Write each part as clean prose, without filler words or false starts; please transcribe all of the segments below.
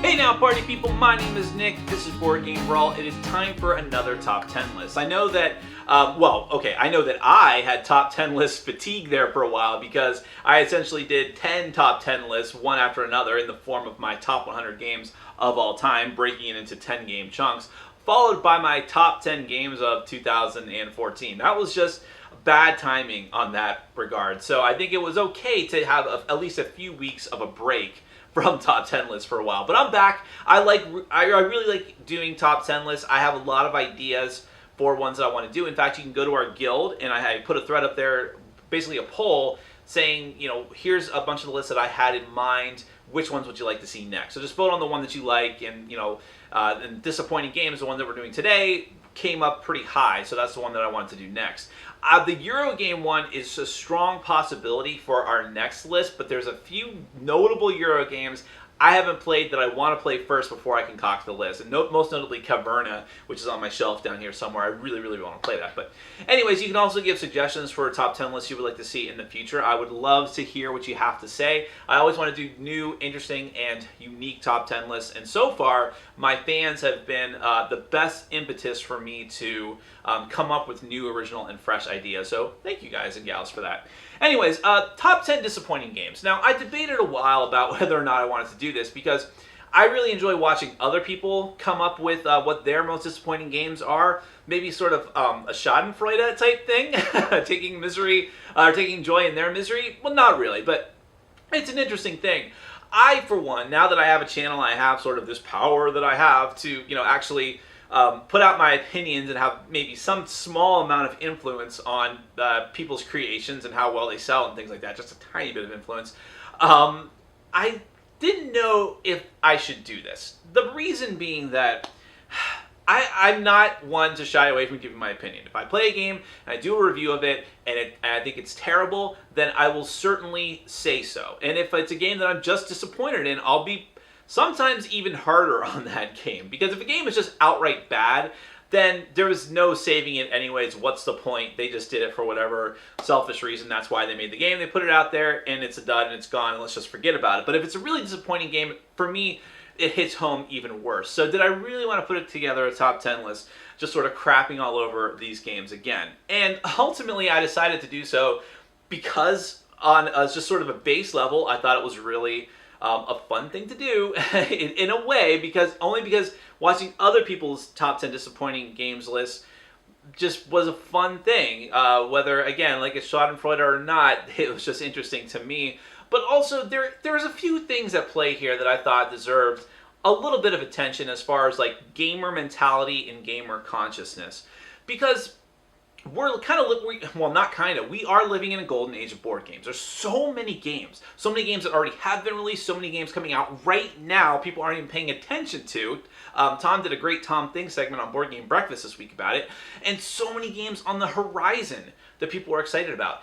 Hey now, party people, my name is Nick, this is Board Game Brawl. It is time for another top 10 list. I know that, I know that I had top 10 list fatigue there for a while because I essentially did 10 top 10 lists, one after another, in the form of my top 100 games of all time, breaking it into 10 game chunks, followed by my top 10 games of 2014. That was just bad timing on that regard. So I think it was okay to have at least a few weeks of a break from top 10 lists for a while. But I'm back. I really like doing top 10 lists. I have a lot of ideas for ones that I want to do. In fact, you can go to our guild, and I put a thread up there, basically a poll, saying, here's a bunch of the lists that I had in mind. Which ones would you like to see next? So just vote on the one that you like, and, and Disappointing Games, the one that we're doing today, came up pretty high, so that's the one that I wanted to do next. The Euro game one is a strong possibility for our next list, but there's a few notable Euro games I haven't played that I want to play first before I concoct the list. And most notably Caverna, which is on my shelf down here somewhere. I really, really want to play that. But anyways, you can also give suggestions for top 10 lists you would like to see in the future. I would love to hear what you have to say. I always want to do new, interesting, and unique top 10 lists. And so far, my fans have been the best impetus for me to come up with new, original, and fresh ideas. So thank you guys and gals for that. Anyways, top 10 disappointing games. Now, I debated a while about whether or not I wanted to do this because I really enjoy watching other people come up with what their most disappointing games are. Maybe sort of a schadenfreude type thing, taking misery, or taking joy in their misery. Well, not really, but it's an interesting thing. I, for one, now that I have a channel, I have sort of this power that I have to, actually put out my opinions and have maybe some small amount of influence on people's creations and how well they sell and things like that, just a tiny bit of influence. I didn't know if I should do this. The reason being that I'm not one to shy away from giving my opinion. If I play a game and I do a review of it and I think it's terrible, then I will certainly say so. And if it's a game that I'm just disappointed in, I'll be sometimes even harder on that game. Because if a game is just outright bad, then there was no saving it anyways. What's the point? They just did it for whatever selfish reason. That's why they made the game. They put it out there, and it's a dud, and it's gone, and let's just forget about it. But if it's a really disappointing game, for me, it hits home even worse. So did I really want to put it together a top 10 list, just sort of crapping all over these games again? And ultimately, I decided to do so because on just sort of a base level, I thought it was really a fun thing to do in a way, because watching other people's top 10 disappointing games lists just was a fun thing. Whether, again, like it's schadenfreude or not, it was just interesting to me. But also, there was a few things at play here that I thought deserved a little bit of attention as far as like gamer mentality and gamer consciousness. Because we are living in a golden age of board games. There's so many games that already have been released, so many games coming out right now people aren't even paying attention to. Tom did a great Tom Thing segment on Board Game Breakfast this week about it, and so many games on the horizon that people are excited about.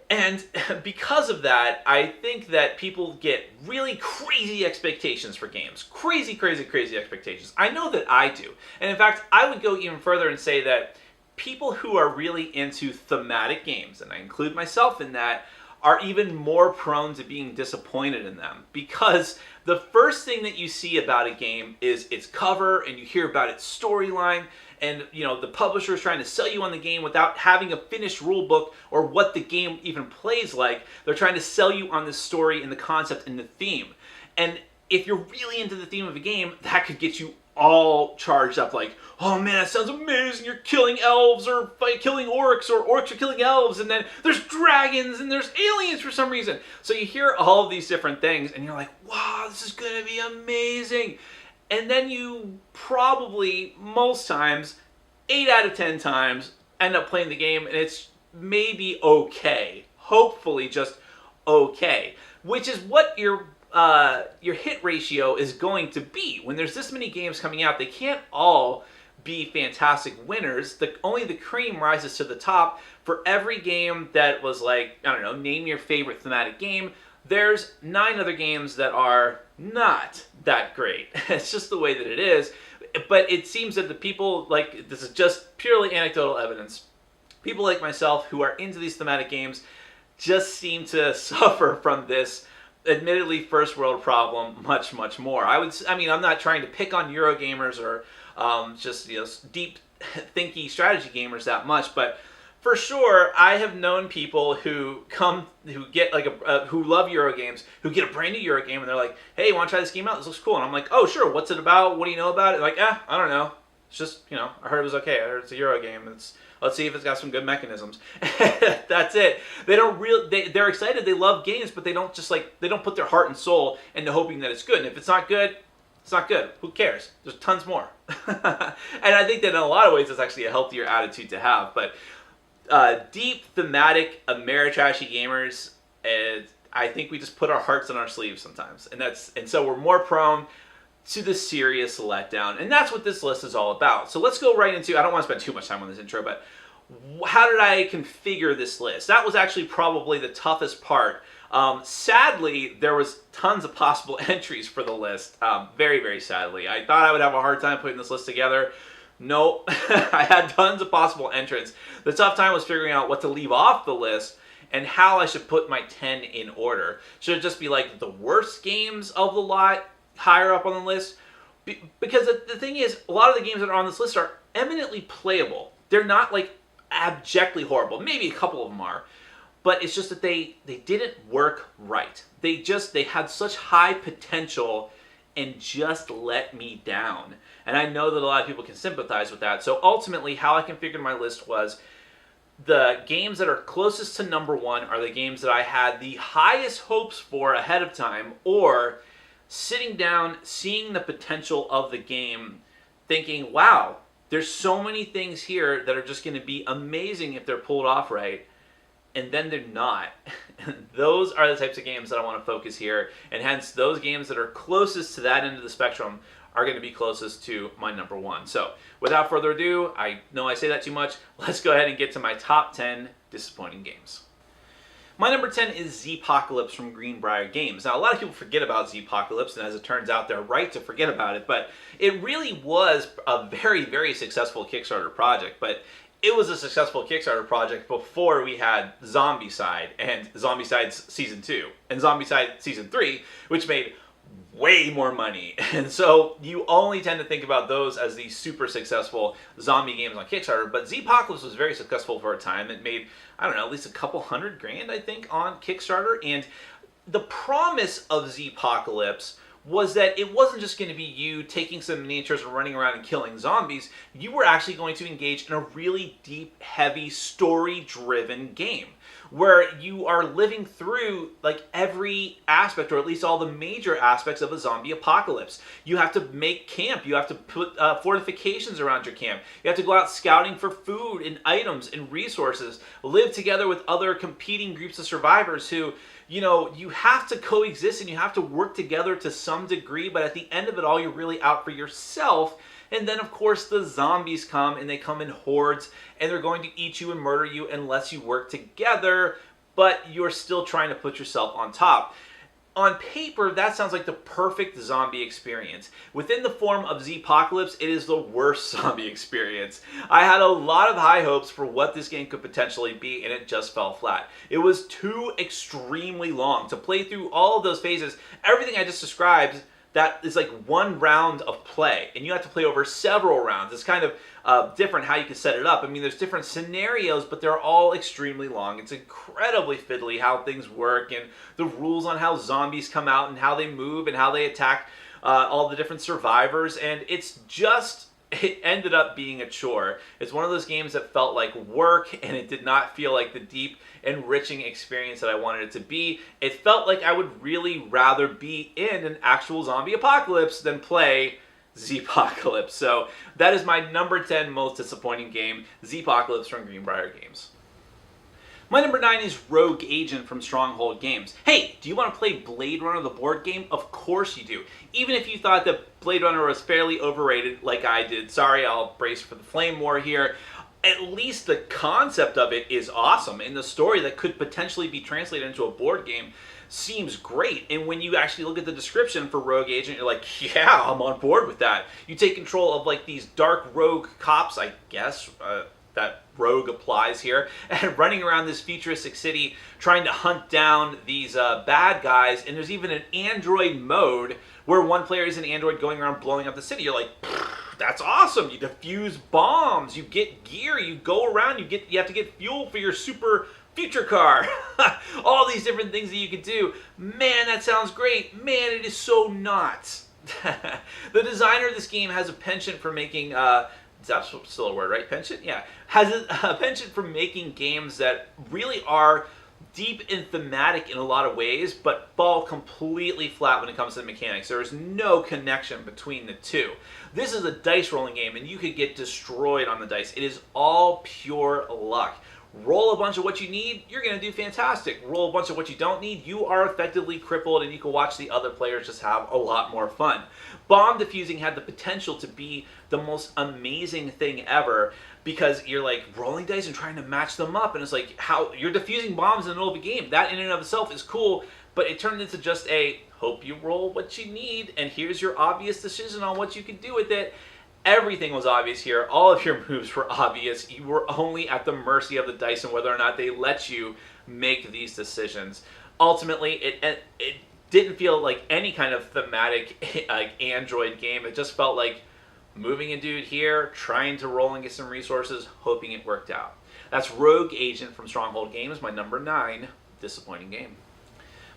And because of that, I think that people get really crazy expectations for games. Crazy, crazy, crazy expectations. I know that I do. And in fact, I would go even further and say that people who are really into thematic games, and I include myself in that, are even more prone to being disappointed in them. Because the first thing that you see about a game is its cover, and you hear about its storyline, and the publisher is trying to sell you on the game without having a finished rule book or what the game even plays like. They're trying to sell you on the story and the concept and the theme. And if you're really into the theme of a game, that could get you all charged up like, oh man, that sounds amazing, you're killing elves or killing orcs, or orcs are killing elves, and then there's dragons and there's aliens for some reason. So you hear all of these different things and you're like, wow, this is gonna be amazing. And then you probably, most times, 8 out of 10 times, end up playing the game and it's maybe okay. Hopefully just okay. Which is what your hit ratio is going to be. When there's this many games coming out, they can't all be fantastic winners. Only the cream rises to the top. For every game that was like, I don't know, name your favorite thematic game, there's 9 other games that are not that great. It's just the way that it is. But it seems that the people, like, this is just purely anecdotal evidence, people like myself who are into these thematic games just seem to suffer from this admittedly, first world problem, much, much more. I mean, I'm not trying to pick on Eurogamers or just, deep thinky strategy gamers that much, but for sure, I have known people who get like who love Euro games, who get a brand new Euro game, and they're like, "Hey, you want to try this game out? This looks cool." And I'm like, "Oh, sure. What's it about? What do you know about it?" Like, I don't know. It's just, I heard it was okay. I heard it's a Euro game. Let's see if it's got some good mechanisms. That's it. They're excited. They love games, but they don't put their heart and soul into hoping that it's good. And if it's not good, it's not good. Who cares? There's tons more. And I think that in a lot of ways, it's actually a healthier attitude to have. But deep thematic Ameritrashy gamers, I think we just put our hearts on our sleeves sometimes, and so we're more prone to the serious letdown, and that's what this list is all about. So let's go right into, I don't want to spend too much time on this intro, but how did I configure this list? That was actually probably the toughest part. Sadly, there was tons of possible entries for the list, very, very sadly. I thought I would have a hard time putting this list together. No, I had tons of possible entrants. The tough time was figuring out what to leave off the list and how I should put my 10 in order. Should it just be like the worst games of the lot higher up on the list? Because the thing is, a lot of the games that are on this list are eminently playable. They're not like abjectly horrible. Maybe a couple of them are. But it's just that they didn't work right. They had such high potential and just let me down. And I know that a lot of people can sympathize with that. So ultimately, how I configured my list was the games that are closest to number one are the games that I had the highest hopes for ahead of time, or sitting down, seeing the potential of the game, thinking, wow, there's so many things here that are just going to be amazing if they're pulled off right. And then they're not. Those are the types of games that I want to focus here, and hence those games that are closest to that end of the spectrum are going to be closest to my number one. So without further ado, I know I say that too much, let's go ahead and get to my top 10 disappointing games. My number 10 is ZPakka Lips from Greenbrier Games. Now, a lot of people forget about ZPakka Lips, and as it turns out, they're right to forget about it, but it really was a very, very successful Kickstarter project. But it was a successful Kickstarter project before we had Zombicide and Zombicide Season 2 and Zombicide Season 3, which made way more money. And so you only tend to think about those as the super successful zombie games on Kickstarter, but ZPakka Lips was very successful for a time. It made, I don't know, at least a couple $100,000, I think, on Kickstarter. And the promise of ZPakka Lips was that it wasn't just going to be you taking some miniatures and running around and killing zombies. You were actually going to engage in a really deep, heavy, story-driven game where you are living through like every aspect, or at least all the major aspects of a zombie apocalypse. You have to make camp. You have to put fortifications around your camp. You have to go out scouting for food and items and resources. Live together with other competing groups of survivors who, you have to coexist and you have to work together to some degree, but at the end of it all, you're really out for yourself. And then, of course, the zombies come, and they come in hordes, and they're going to eat you and murder you unless you work together, but you're still trying to put yourself on top. On paper, that sounds like the perfect zombie experience. Within the form of ZPakka Lips, it is the worst zombie experience. I had a lot of high hopes for what this game could potentially be, and it just fell flat. It was too extremely long to play through all of those phases. Everything I just described, that is like one round of play, and you have to play over several rounds. It's kind of different how you can set it up. I mean, there's different scenarios, but they're all extremely long. It's incredibly fiddly how things work, and the rules on how zombies come out and how they move and how they attack all the different survivors, and it ended up being a chore. It's one of those games that felt like work, and it did not feel like the deep, enriching experience that I wanted it to be. It felt like I would really rather be in an actual zombie apocalypse than play ZPakka Lips. So that is my number 10 most disappointing game, ZPakka Lips from Greenbrier Games. My number 9 is Rogue Agent from Stronghold Games. Hey, do you want to play Blade Runner the board game? Of course you do. Even if you thought that Blade Runner was fairly overrated like I did, sorry, I'll brace for the flame war here. At least the concept of it is awesome, and the story that could potentially be translated into a board game seems great. And when you actually look at the description for Rogue Agent, you're like, yeah, I'm on board with that. You take control of like these dark rogue cops, I guess, that Rogue applies here, and running around this futuristic city trying to hunt down these bad guys. And there's even an android mode where one player is an android going around blowing up the city. You're like, that's awesome. You defuse bombs, you get gear, you go around, you have to get fuel for your super future car. All these different things that you could do. Man, that sounds great. Man, it is so not. The designer of this game has a penchant for making that's still a word, right? Penchant? Yeah. Has a penchant for making games that really are deep and thematic in a lot of ways, but fall completely flat when it comes to the mechanics. There is no connection between the two. This is a dice rolling game, and you could get destroyed on the dice. It is all pure luck. Roll a bunch of what you need, you're going to do fantastic. Roll a bunch of what you don't need, you are effectively crippled, and you can watch the other players just have a lot more fun. Bomb defusing had the potential to be the most amazing thing ever, because you're like rolling dice and trying to match them up, and it's like how you're defusing bombs in the middle of a game. That in and of itself is cool, but it turned into just a hope you roll what you need, and here's your obvious decision on what you can do with it. Everything was obvious here. All of your moves were obvious. You were only at the mercy of the dice and whether or not they let you make these decisions. Ultimately, it didn't feel like any kind of thematic like Android game. It just felt like moving a dude here, trying to roll and get some resources, hoping it worked out. That's Rogue Agent from Stronghold Games, my number 9 disappointing game.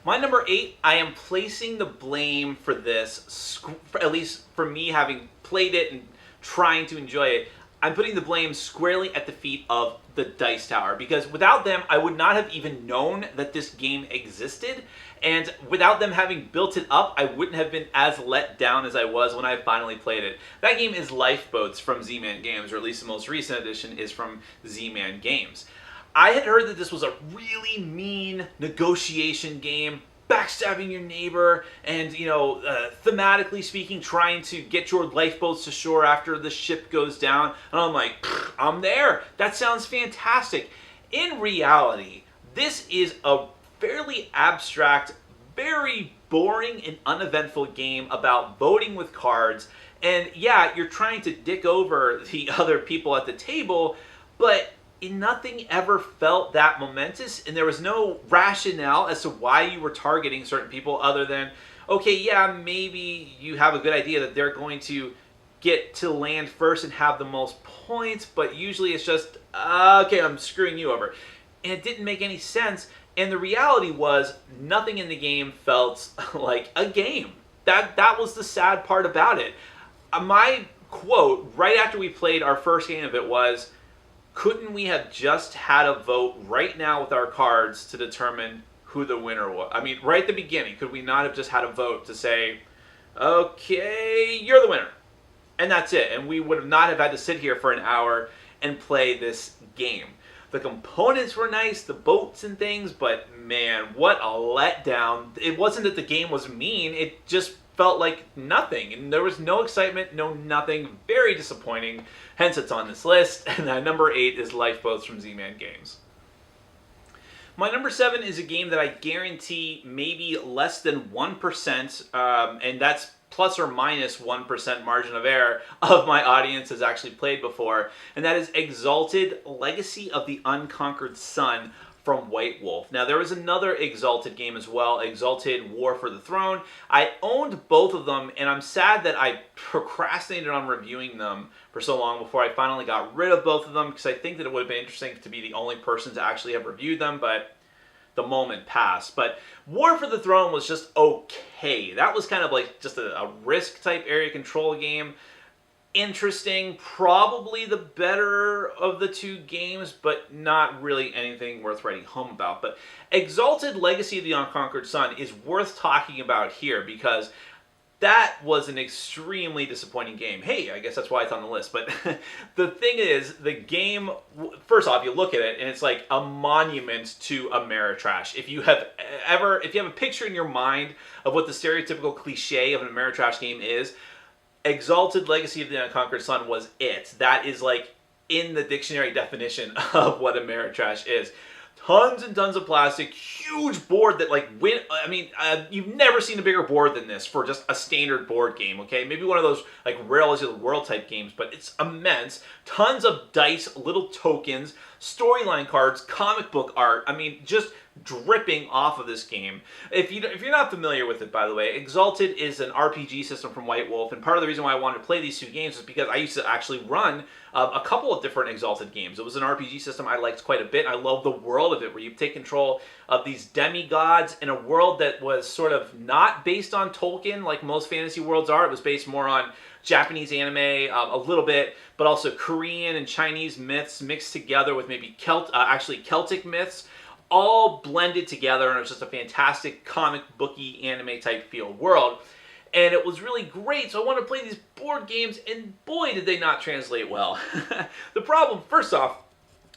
My number 8, I am placing the blame for this, at least for me having played it and trying to enjoy it, I'm putting the blame squarely at the feet of the Dice Tower, because without them, I would not have even known that this game existed, and without them having built it up, I wouldn't have been as let down as I was when I finally played it. That game is Lifeboats from Z-Man Games, or at least the most recent edition is from Z-Man Games. I had heard that this was a really mean negotiation game, backstabbing your neighbor, and, you know, thematically speaking, trying to get your lifeboats to shore after the ship goes down. And I'm like, I'm there. That sounds fantastic. In reality, this is a fairly abstract, very boring and uneventful game about voting with cards. And yeah, you're trying to dick over the other people at the table, but nothing ever felt that momentous, and there was no rationale as to why you were targeting certain people other than, okay, yeah, maybe you have a good idea that they're going to get to land first and have the most points, but usually it's just, okay, I'm screwing you over. And it didn't make any sense, and the reality was nothing in the game felt like a game. That was the sad part about it. My quote right after we played our first game of it was, couldn't we have just had a vote right now with our cards to determine who the winner was? I mean, right at the beginning, could we not have just had a vote to say, okay, you're the winner, and that's it, and we would not have had to sit here for an hour and play this game. The components were nice, the boats and things, but man, what a letdown. It wasn't that the game was mean, it just felt like nothing, and there was no excitement, no nothing. Very disappointing, hence it's on this list. And number 8 is Lifeboats from Z-Man Games. My number 7 is a game that I guarantee maybe less than 1%, and that's plus or minus 1% margin of error of my audience has actually played before, and that is Exalted, Legacy of the Unconquered Sun from White Wolf. Now, there was another Exalted game as well, Exalted War for the Throne. I owned both of them, and I'm sad that I procrastinated on reviewing them for so long before I finally got rid of both of them, because I think that it would have been interesting to be the only person to actually have reviewed them, but the moment passed. But War for the Throne was just okay. That was kind of like just a risk-type area control game. Interesting, probably the better of the two games, but not really anything worth writing home about. But Exalted Legacy of the Unconquered Sun is worth talking about here because that was an extremely disappointing game. Hey, I guess that's why it's on the list. But the thing is, the game, first off, you look at it and it's like a monument to Ameritrash. If you have a picture in your mind of what the stereotypical cliche of an Ameritrash game is, Exalted Legacy of the Unconquered Sun was it. That is like in the dictionary definition of what Ameritrash is. Tons and tons of plastic, huge board that you've never seen a bigger board than this for just a standard board game, okay? Maybe one of those like Rails of the World type games, but it's immense. Tons of dice, little tokens, storyline cards, comic book art. I mean, just dripping off of this game. If you're not familiar with it, by the way, Exalted is an RPG system from White Wolf, and part of the reason why I wanted to play these two games is because I used to actually run a couple of different Exalted games. It was an RPG system I liked quite a bit. I love the world of it, where you take control of these demigods in a world that was sort of not based on Tolkien like most fantasy worlds are. It was based more on Japanese anime, a little bit, but also Korean and Chinese myths mixed together with maybe Celtic myths, all blended together, and it was just a fantastic comic booky anime type feel world. And it was really great, so I wanted to play these board games, and boy did they not translate well. The problem, first off,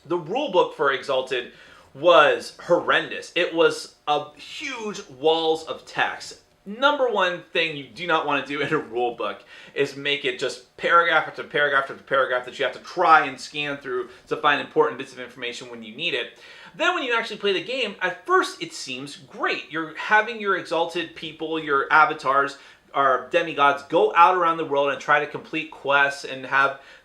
the rulebook for Exalted was horrendous. It was huge walls of text. Number one thing you do not want to do in a rule book is make it just paragraph after paragraph after paragraph that you have to try and scan through to find important bits of information when you need it. Then when you actually play the game, at first it seems great. You're having your Exalted people, your avatars, our demigods, go out around the world and try to complete quests and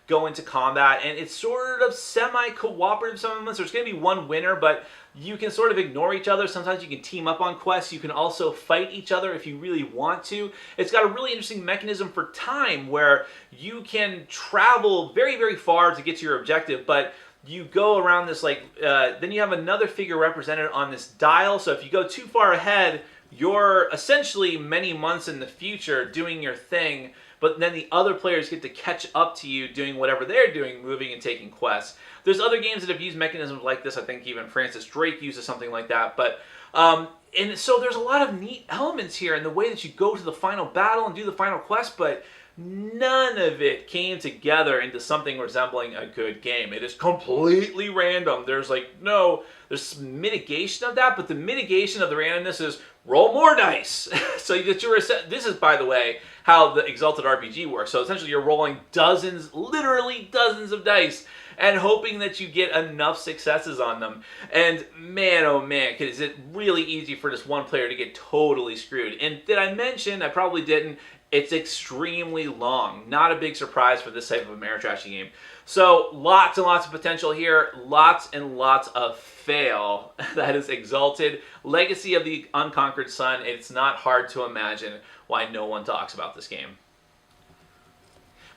go into combat, and it's sort of semi-cooperative sometimes. There's going to be one winner, but you can sort of ignore each other. Sometimes you can team up on quests. You can also fight each other if you really want to. It's got a really interesting mechanism for time where you can travel very, very far to get to your objective, but you go around this then you have another figure represented on this dial, so if you go too far ahead, you're essentially many months in the future doing your thing, but then the other players get to catch up to you doing whatever they're doing, moving and taking quests. There's other games that have used mechanisms like this. I think even Francis Drake uses something like that. But and so there's a lot of neat elements here in the way that you go to the final battle and do the final quest, but none of it came together into something resembling a good game. It is completely random. There's there's mitigation of that, but the mitigation of the randomness is roll more dice. So that this is, by the way, how the Exalted RPG works. So essentially you're rolling literally dozens of dice and hoping that you get enough successes on them. And man, oh man, is it really easy for just one player to get totally screwed. And did I mention, I probably didn't, it's extremely long. Not a big surprise for this type of Ameritrash game. So lots and lots of potential here, lots and lots of fail. That is Exalted, Legacy of the Unconquered Sun. It's not hard to imagine why no one talks about this game.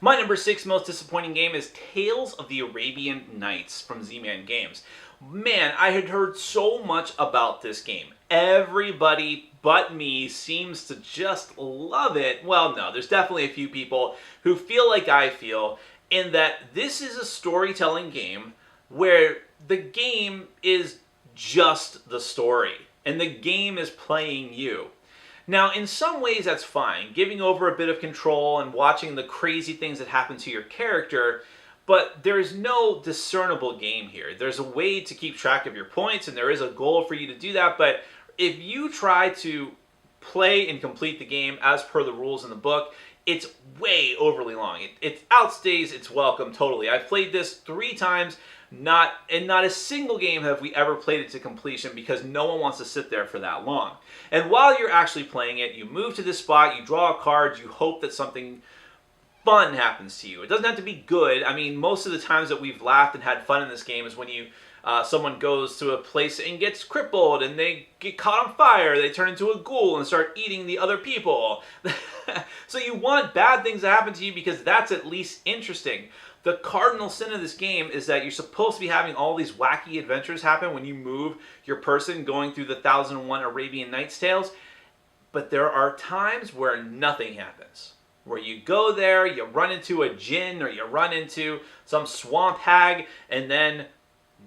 My number 6 most disappointing game is Tales of the Arabian Nights from Z-Man Games. Man, I had heard so much about this game. Everybody but me seems to just love it. Well, no, there's definitely a few people who feel like I feel, in that this is a storytelling game where the game is just the story, and the game is playing you. Now, in some ways that's fine, giving over a bit of control and watching the crazy things that happen to your character, but there is no discernible game here. There's a way to keep track of your points, and there is a goal for you to do that, but if you try to play and complete the game as per the rules in the book, it's way overly long. It outstays its welcome totally. I've played this 3 times, not a single game have we ever played it to completion because no one wants to sit there for that long. And while you're actually playing it, you move to this spot, you draw a card, you hope that something fun happens to you. It doesn't have to be good. I mean, most of the times that we've laughed and had fun in this game is when someone goes to a place and gets crippled and they get caught on fire, they turn into a ghoul and start eating the other people. So you want bad things to happen to you because that's at least interesting. The cardinal sin of this game is that you're supposed to be having all these wacky adventures happen when you move your person going through the 1001 Arabian Nights tales, but there are times where nothing happens. Where you go there, you run into a djinn or you run into some swamp hag, and then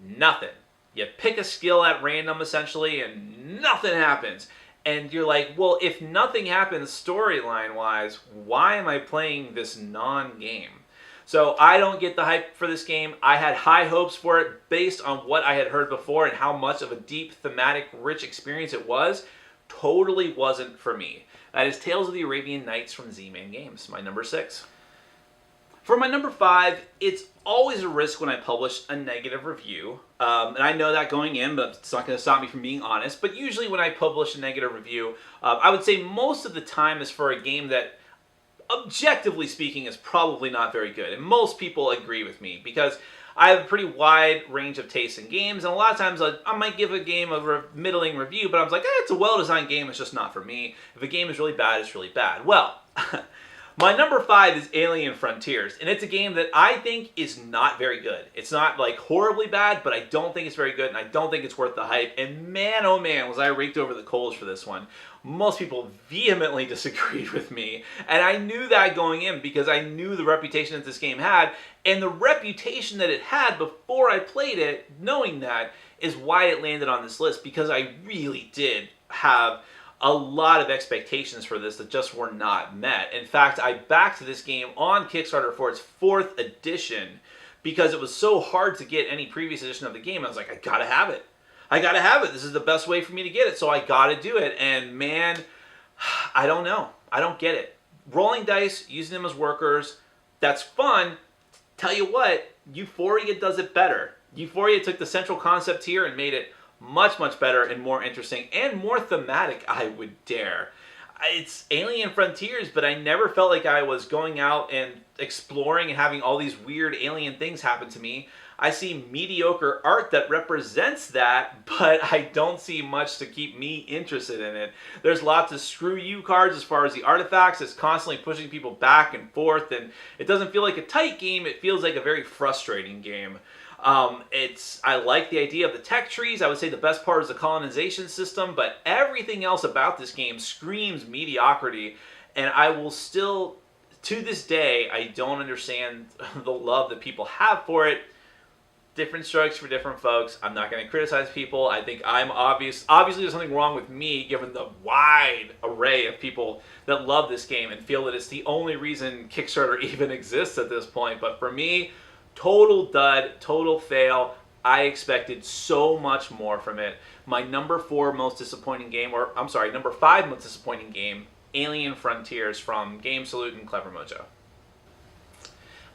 nothing. You pick a skill at random essentially and nothing happens. And you're like, well, if nothing happens storyline-wise, why am I playing this non-game? So I don't get the hype for this game. I had high hopes for it based on what I had heard before and how much of a deep, thematic, rich experience it was. Totally wasn't for me. That is Tales of the Arabian Nights from Z-Man Games, my number 6. For my number 5, it's always a risk when I publish a negative review, And I know that going in, but it's not going to stop me from being honest. But usually when I publish a negative review, I would say most of the time is for a game that, objectively speaking, is probably not very good. And most people agree with me because I have a pretty wide range of tastes in games. And a lot of times I might give a game a middling review, but I was like, it's a well-designed game. It's just not for me. If a game is really bad, it's really bad. Well, my number 5 is Alien Frontiers, and it's a game that I think is not very good. It's not like horribly bad, but I don't think it's very good, and I don't think it's worth the hype. And man, oh man, was I raked over the coals for this one. Most people vehemently disagreed with me, and I knew that going in because I knew the reputation that this game had, and the reputation that it had before I played it, knowing that, is why it landed on this list, because I really did have a lot of expectations for this that just were not met. In fact, I backed this game on Kickstarter for its 4th edition because it was so hard to get any previous edition of the game. I was like, I gotta have it. I gotta have it. This is the best way for me to get it, so I gotta do it. And man, I don't know. I don't get it. Rolling dice, using them as workers, that's fun. Tell you what, Euphoria does it better. Euphoria took the central concept here and made it much, much better and more interesting and more thematic, I would dare. It's Alien Frontiers, but I never felt like I was going out and exploring and having all these weird alien things happen to me. I see mediocre art that represents that, but I don't see much to keep me interested in it. There's lots of screw you cards as far as the artifacts. It's constantly pushing people back and forth, and it doesn't feel like a tight game. It feels like a very frustrating game. I like the idea of the tech trees. I would say the best part is the colonization system, but everything else about this game screams mediocrity, and I will still, to this day, I don't understand the love that people have for it. Different strokes for different folks. I'm not going to criticize people. I think I'm obviously there's something wrong with me given the wide array of people that love this game and feel that it's the only reason Kickstarter even exists at this point. But for me, total dud, total fail. I expected so much more from it. My number 4 most disappointing game, or I'm sorry, number 5 most disappointing game, Alien Frontiers from Game Salute and Clever Mojo.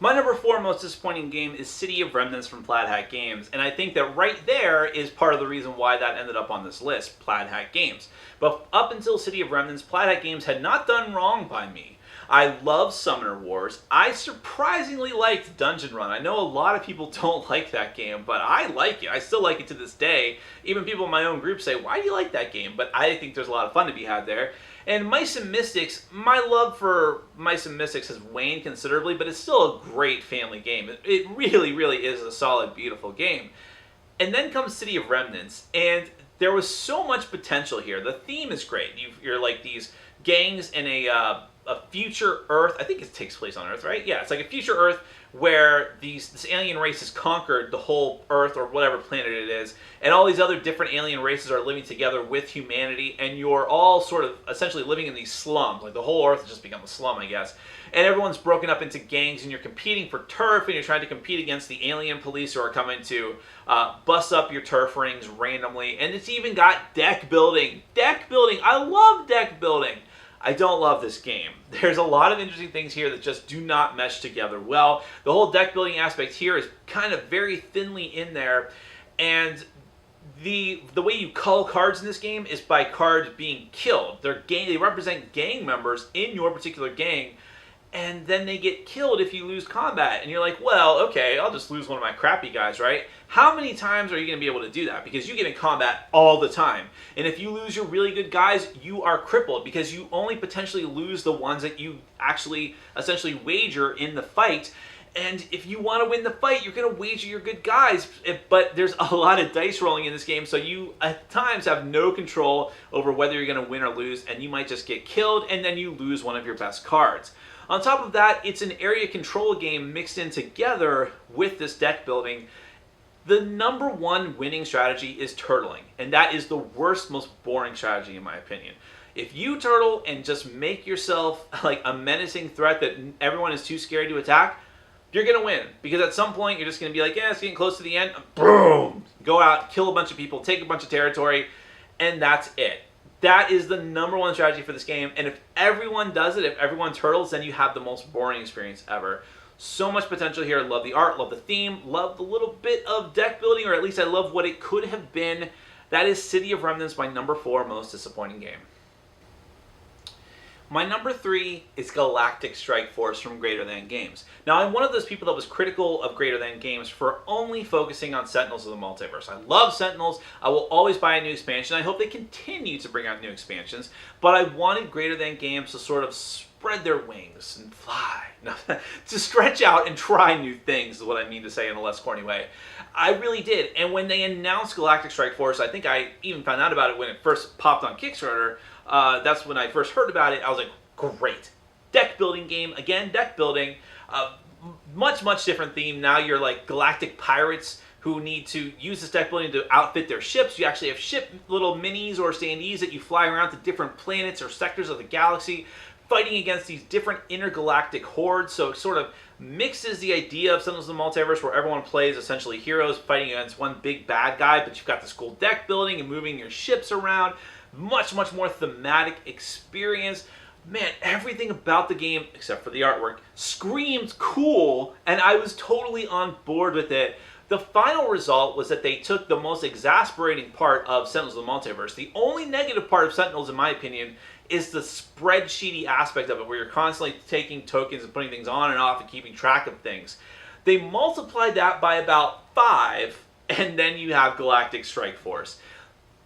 My number 4 most disappointing game is City of Remnants from Plaid Hat Games, and I think that right there is part of the reason why that ended up on this list, Plaid Hat Games. But up until City of Remnants, Plaid Hat Games had not done wrong by me. I love Summoner Wars. I surprisingly liked Dungeon Run. I know a lot of people don't like that game, but I like it. I still like it to this day. Even people in my own group say, why do you like that game? But I think there's a lot of fun to be had there. And Mice and Mystics, my love for Mice and Mystics has waned considerably, but it's still a great family game. It really, really is a solid, beautiful game. And then comes City of Remnants, and there was so much potential here. The theme is great. You're like these gangs in a future Earth. I think it takes place on Earth, right? Yeah, it's like a future Earth where this alien race has conquered the whole Earth or whatever planet it is, and all these other different alien races are living together with humanity, and you're all sort of essentially living in these slums. Like the whole Earth has just become a slum, I guess. And everyone's broken up into gangs, and you're competing for turf, and you're trying to compete against the alien police who are coming to bust up your turf rings randomly. And it's even got deck building. Deck building! I love deck building! I don't love this game. There's a lot of interesting things here that just do not mesh together well. The whole deck building aspect here is kind of very thinly in there, and the way you cull cards in this game is by cards being killed. They represent gang members in your particular gang, and then they get killed if you lose combat. And you're like, well, okay, I'll just lose one of my crappy guys, right? How many times are you going to be able to do that? Because you get in combat all the time. And if you lose your really good guys, you are crippled because you only potentially lose the ones that you actually essentially wager in the fight. And if you want to win the fight, you're going to wager your good guys. But there's a lot of dice rolling in this game, so you at times have no control over whether you're going to win or lose, and you might just get killed, and then you lose one of your best cards. On top of that, it's an area control game mixed in together with this deck building. The number 1 winning strategy is turtling, and that is the worst, most boring strategy in my opinion. If you turtle and just make yourself like a menacing threat that everyone is too scared to attack, you're going to win. Because at some point, you're just going to be like, yeah, it's getting close to the end. Boom! Go out, kill a bunch of people, take a bunch of territory, and that's it. That is the number 1 strategy for this game, and if everyone does it, if everyone turtles, then you have the most boring experience ever. So much potential here. I love the art, love the theme, love the little bit of deck building, or at least I love what it could have been. That is City of Remnants, my number 4 most disappointing game. My number 3 is Galactic Strike Force from Greater Than Games. Now, I'm one of those people that was critical of Greater Than Games for only focusing on Sentinels of the Multiverse. I love Sentinels. I will always buy a new expansion. I hope they continue to bring out new expansions, but I wanted Greater Than Games to sort of spread their wings and fly. No, to stretch out and try new things is what I mean to say in a less corny way. I really did. And when they announced Galactic Strike Force, I think I even found out about it when it first popped on Kickstarter. That's when I first heard about it. I was like, great. Deck building game. Again, deck building. Much different theme. Now you're like galactic pirates who need to use this deck building to outfit their ships. You actually have ship little minis or standees that you fly around to different planets or sectors of the galaxy, fighting against these different intergalactic hordes. So it sort of mixes the idea of Sentinels of the Multiverse, where everyone plays essentially heroes fighting against one big bad guy, but you've got this cool deck building and moving your ships around. Much more thematic experience. Man, everything about the game, except for the artwork, screamed cool, and I was totally on board with it. The final result was that they took the most exasperating part of Sentinels of the Multiverse. The only negative part of Sentinels, in my opinion, is the spreadsheety aspect of it, where you're constantly taking tokens and putting things on and off and keeping track of things. They multiplied that by about 5, and then you have Galactic Strike Force.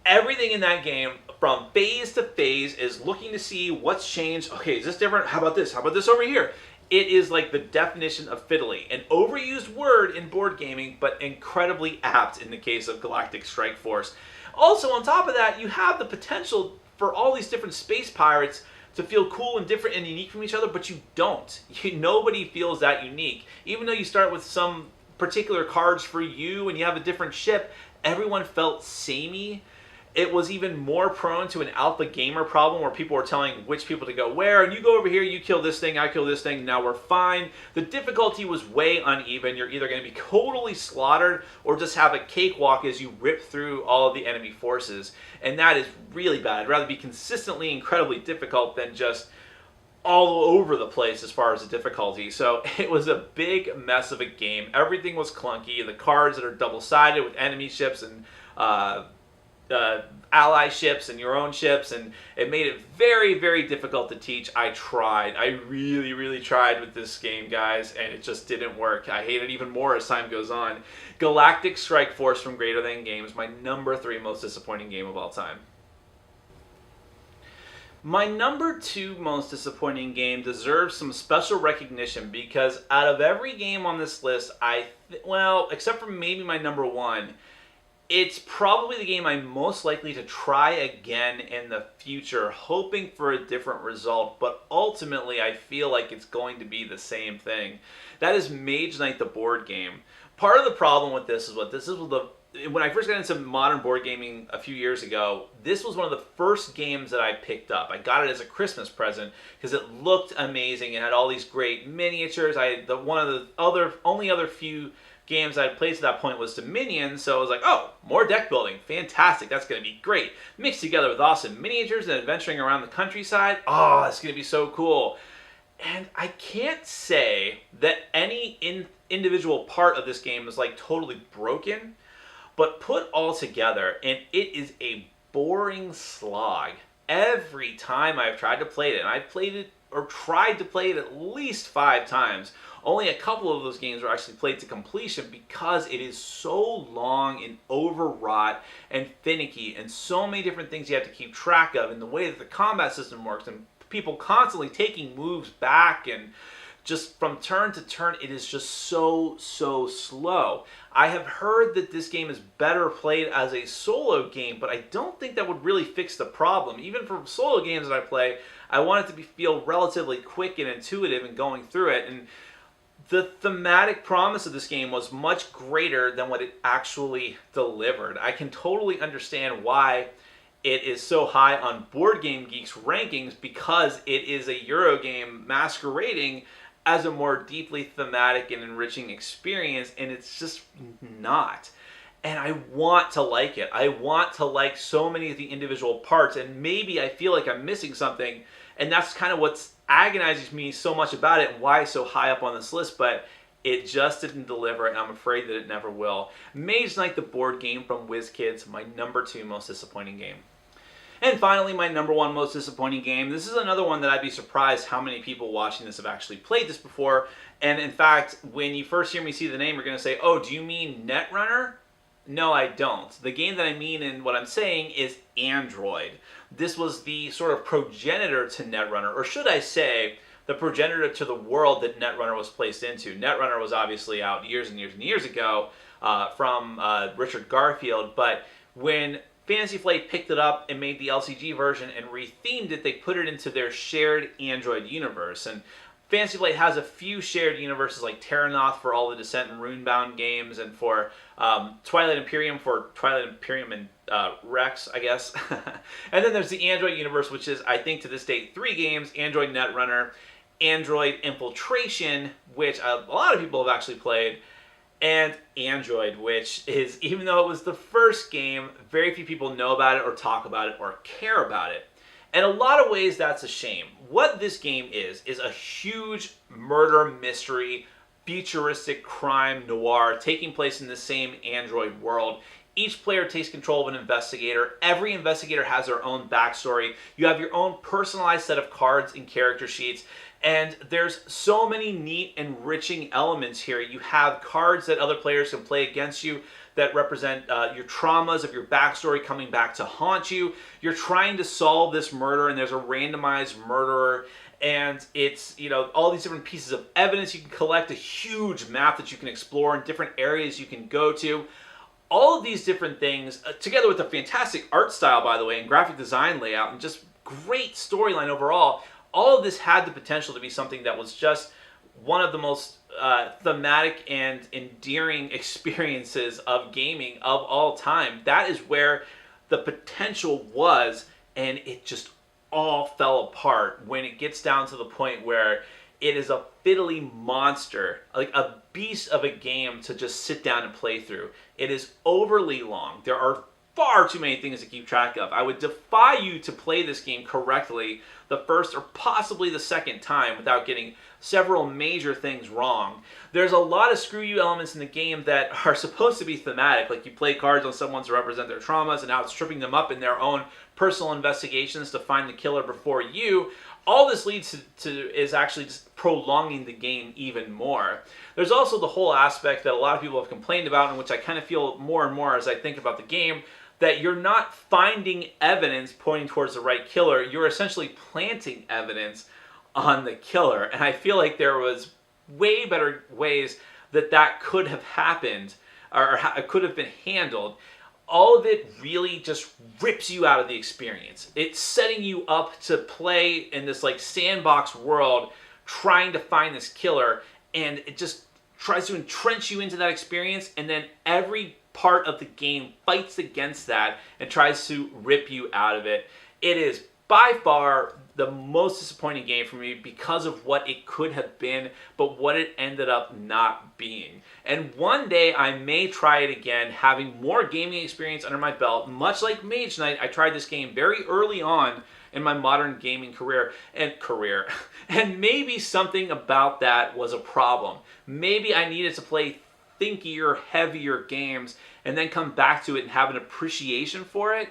Everything in that game, from phase to phase, is looking to see what's changed. Okay, is this different? How about this? How about this over here? It is like the definition of fiddly. An overused word in board gaming, but incredibly apt in the case of Galactic Strike Force. Also, on top of that, you have the potential for all these different space pirates to feel cool and different and unique from each other, but you don't. Nobody feels that unique. Even though you start with some particular cards for you and you have a different ship, everyone felt samey. It was even more prone to an alpha gamer problem where people were telling which people to go where, and you go over here, you kill this thing, I kill this thing, now we're fine. The difficulty was way uneven. You're either going to be totally slaughtered or just have a cakewalk as you rip through all of the enemy forces, and that is really bad. I'd rather be consistently incredibly difficult than just all over the place as far as the difficulty. So it was a big mess of a game. Everything was clunky. The cards that are double-sided with enemy ships and ally ships and your own ships, and it made it very difficult to teach. I tried. I really tried with this game, guys, and it just didn't work. I hate it even more as time goes on. Galactic Strike Force from Greater Than Games, my number 3 most disappointing game of all time. My number 2 most disappointing game deserves some special recognition because out of every game on this list, well, except for maybe my number 1, it's probably the game I'm most likely to try again in the future, hoping for a different result, but ultimately I feel like it's going to be the same thing. That is Mage Knight, the board game. Part of the problem with this is when I first got into modern board gaming a few years ago, this was one of the first games that I picked up. I got it as a Christmas present because it looked amazing. It had all these great miniatures. One of the only other few games I'd played to that point was Dominion, so I was like, oh, more deck building. Fantastic. That's going to be great. Mixed together with awesome miniatures and adventuring around the countryside. Oh, that's going to be so cool. And I can't say that any individual part of this game is like totally broken, but put all together, and it is a boring slog. Every time I've tried to play it, and I've played it or tried to play it at least 5 times, only a couple of those games were actually played to completion because it is so long and overwrought and finicky and so many different things you have to keep track of, and the way that the combat system works and people constantly taking moves back and just from turn to turn, it is just so slow. I have heard that this game is better played as a solo game, but I don't think that would really fix the problem. Even for solo games that I play, I want it to feel relatively quick and intuitive in going through it. And the thematic promise of this game was much greater than what it actually delivered. I can totally understand why it is so high on Board Game Geek's rankings because it is a Euro game masquerading as a more deeply thematic and enriching experience, and it's just not. and I want to like it. I want to like so many of the individual parts, and maybe I feel like I'm missing something, and that's kind of what's agonizes me so much about it and why it's so high up on this list, but it just didn't deliver, and I'm afraid that it never will. Mage Knight, the board game from WizKids, my number 2 most disappointing game. And finally, my number 1 most disappointing game. This is another one that I'd be surprised how many people watching this have actually played this before. And in fact, when you first hear me see the name, you're going to say, oh, do you mean Netrunner? No, I don't. The game that I mean and what I'm saying is Android. This was the sort of progenitor to Netrunner, or should I say, the progenitor to the world that Netrunner was placed into. Netrunner was obviously out years and years and years ago from Richard Garfield, but when Fantasy Flight picked it up and made the LCG version and rethemed it, they put it into their shared Android universe. And Fantasy Flight has a few shared universes like Terranoth for all the Descent and Runebound games, and for Twilight Imperium and Rex, I guess. And then there's the Android universe, which is, I think to this date, 3 games: Android Netrunner, Android Infiltration, which a lot of people have actually played, and Android, which is, even though it was the first game, very few people know about it or talk about it or care about it. In a lot of ways, that's a shame. What this game is a huge murder mystery, futuristic crime noir taking place in the same Android world. Each player takes control of an investigator. Every investigator has their own backstory. You have your own personalized set of cards and character sheets. And there's so many neat, enriching elements here. You have cards that other players can play against you that represent your traumas of your backstory coming back to haunt you. You're trying to solve this murder, and there's a randomized murderer. And it's, you know, all these different pieces of evidence you can collect, a huge map that you can explore, and different areas you can go to. All of these different things, together with a fantastic art style, by the way, and graphic design layout, and just great storyline overall, all of this had the potential to be something that was just one of the most thematic and endearing experiences of gaming of all time. That is where the potential was, and it just all fell apart when it gets down to the point where it is a fiddly monster, like a beast of a game to just sit down and play through. It is overly long. There are far too many things to keep track of. I would defy you to play this game correctly the first or possibly the second time without getting several major things wrong. There's a lot of screw you elements in the game that are supposed to be thematic, like you play cards on someone to represent their traumas, and now it's tripping them up in their own personal investigations to find the killer before you. All this leads to is actually just prolonging the game even more. There's also the whole aspect that a lot of people have complained about, and which I kind of feel more and more as I think about the game, that you're not finding evidence pointing towards the right killer. You're essentially planting evidence on the killer. And I feel like there was way better ways that could have happened, or could have been handled. All of it really just rips you out of the experience. It's setting you up to play in this like sandbox world, trying to find this killer, and it just tries to entrench you into that experience, and then every part of the game fights against that and tries to rip you out of it. It is by far the most disappointing game for me because of what it could have been, but what it ended up not being. And one day I may try it again, having more gaming experience under my belt. Much like Mage Knight, I tried this game very early on in my modern gaming career. And maybe something about that was a problem. Maybe I needed to play thinkier, heavier games and then come back to it and have an appreciation for it,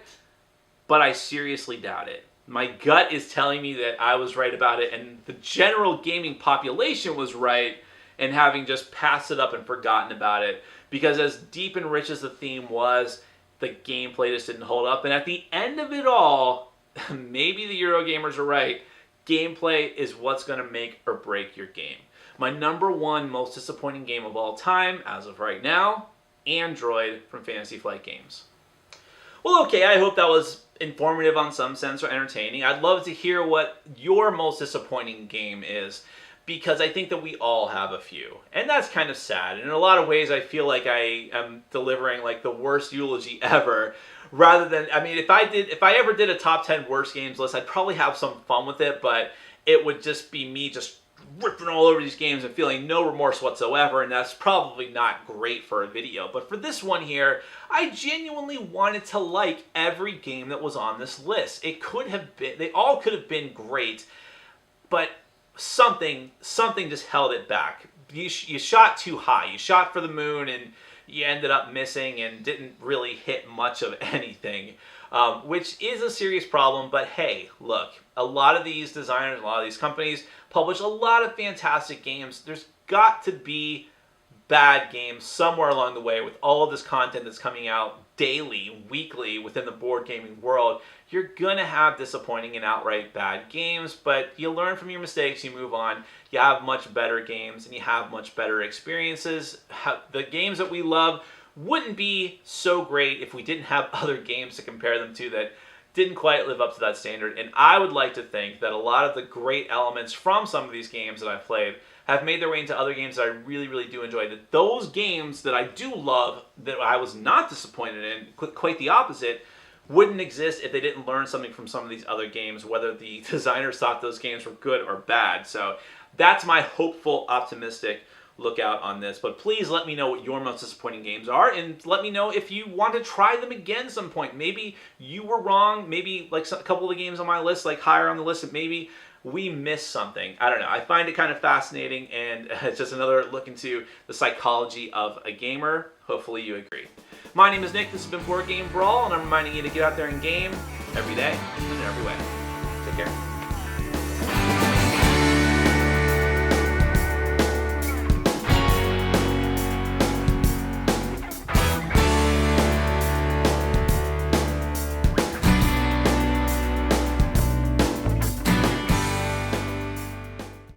but I seriously doubt it. My gut is telling me that I was right about it, and the general gaming population was right in having just passed it up and forgotten about it, because as deep and rich as the theme was, the gameplay just didn't hold up. And at the end of it all, maybe the Eurogamers are right, gameplay is what's going to make or break your game. My number 1 most disappointing game of all time, as of right now, Android from Fantasy Flight Games. Well, okay, I hope that was informative on some sense or entertaining. I'd love to hear what your most disappointing game is, because I think that we all have a few. And that's kind of sad. And in a lot of ways, I feel like I am delivering like the worst eulogy ever, rather than, I mean, if I ever did a top 10 worst games list, I'd probably have some fun with it, but it would just be me just ripping all over these games and feeling no remorse whatsoever, and that's probably not great for a video. But for this one here, I genuinely wanted to like every game that was on this list. It could have been, they all could have been great, but something just held it back. You shot too high. You shot for the moon and you ended up missing and didn't really hit much of anything, which is a serious problem. But hey, look, a lot of these designers, a lot of these companies publish a lot of fantastic games. There's got to be bad games somewhere along the way with all of this content that's coming out daily, weekly within the board gaming world. You're gonna have disappointing and outright bad games, but you learn from your mistakes, you move on, you have much better games, and you have much better experiences. The games that we love wouldn't be so great if we didn't have other games to compare them to that didn't quite live up to that standard. And I would like to think that a lot of the great elements from some of these games that I've played have made their way into other games that I really, really do enjoy. That those games that I do love, that I was not disappointed in, quite the opposite, wouldn't exist if they didn't learn something from some of these other games, whether the designers thought those games were good or bad. So that's my hopeful, optimistic lookout on this. But please let me know what your most disappointing games are, and let me know if you want to try them again some point. Maybe you were wrong, maybe like a couple of the games on my list, like higher on the list, and maybe we missed something. I don't know. I find it kind of fascinating, and it's just another look into the psychology of a gamer. Hopefully you agree. My name is Nick. This has been Board Game Brawl, and I'm reminding you to get out there and game every day and in every way. Take care.